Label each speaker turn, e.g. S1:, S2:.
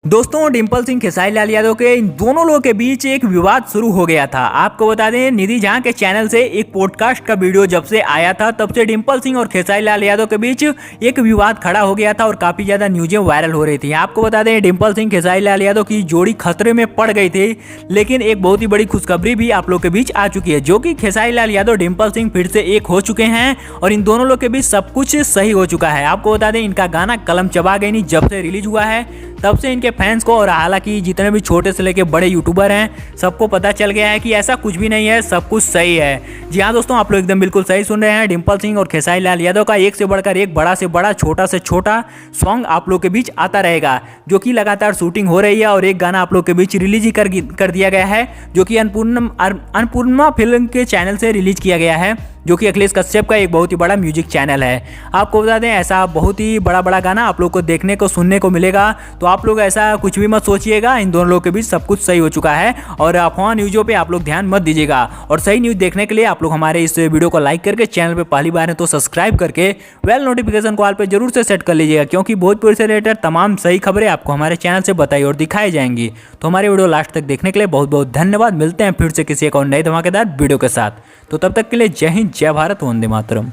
S1: दोस्तों डिम्पल सिंह खेसारी लाल यादव के इन दोनों लोगों के बीच एक विवाद शुरू हो गया था। आपको बता दें निधि झा के चैनल से एक पॉडकास्ट का वीडियो जब से आया था तब से डिम्पल सिंह और खेसारी लाल यादव के बीच एक विवाद खड़ा हो गया था और काफी ज्यादा न्यूजें वायरल हो रही थी। आपको बता दें डिम्पल सिंह खेसारी लाल यादव की जोड़ी खतरे में पड़ गई थी, लेकिन एक बहुत ही बड़ी खुशखबरी भी आप लोग के बीच आ चुकी है, जो कि खेसारी लाल यादव डिम्पल सिंह फिर से एक हो चुके हैं और इन दोनों लोग के बीच सब कुछ सही हो चुका है। आपको बता दें इनका गाना कलम चबा गई नहीं जब से रिलीज हुआ है तब से इनके फैंस को और हालांकि जितने भी छोटे से लेके बड़े यूट्यूबर हैं सबको पता चल गया है कि ऐसा कुछ भी नहीं है, सब कुछ सही है। जी हाँ दोस्तों, आप लोग एकदम बिल्कुल सही सुन रहे हैं। डिम्पल सिंह और खेसारी लाल यादव का एक से बढ़कर एक, बड़ा से बड़ा, छोटा से छोटा सॉन्ग आप लोग के बीच आता रहेगा, जो कि लगातार शूटिंग हो रही है और एक गाना आप लोग के बीच रिलीज ही कर दिया गया है, जो कि अन्नपूर्णा फिल्म के चैनल से रिलीज किया गया है, जो कि अखिलेश कश्यप का एक बहुत ही बड़ा म्यूजिक चैनल है। आपको बता दें ऐसा बहुत ही बड़ा गाना आप लोग को देखने को सुनने को मिलेगा, तो आप लोग ऐसा कुछ भी मत सोचिएगा। इन दोनों लोगों के बीच सब कुछ सही हो चुका है और अफवाह न्यूज़ों पे आप लोग ध्यान मत दीजिएगा। और सही न्यूज़ देखने के लिए आप लोग हमारे इस वीडियो को लाइक करके, चैनल पे पहली बार है तो सब्सक्राइब करके बेल नोटिफिकेशन को ऑल पे जरूर से सेट कर लीजिएगा, क्योंकि भोजपुरी से रिलेटेड तमाम सही खबरें आपको हमारे चैनल से बताई और दिखाई जाएंगी। तो हमारे वीडियो लास्ट तक देखने के लिए बहुत बहुत धन्यवाद। मिलते हैं फिर से किसी एक और नई धमाकेदार वीडियो के साथ। तो तब तक के लिए जय हिंद, जय भारत, वंदे मातरम।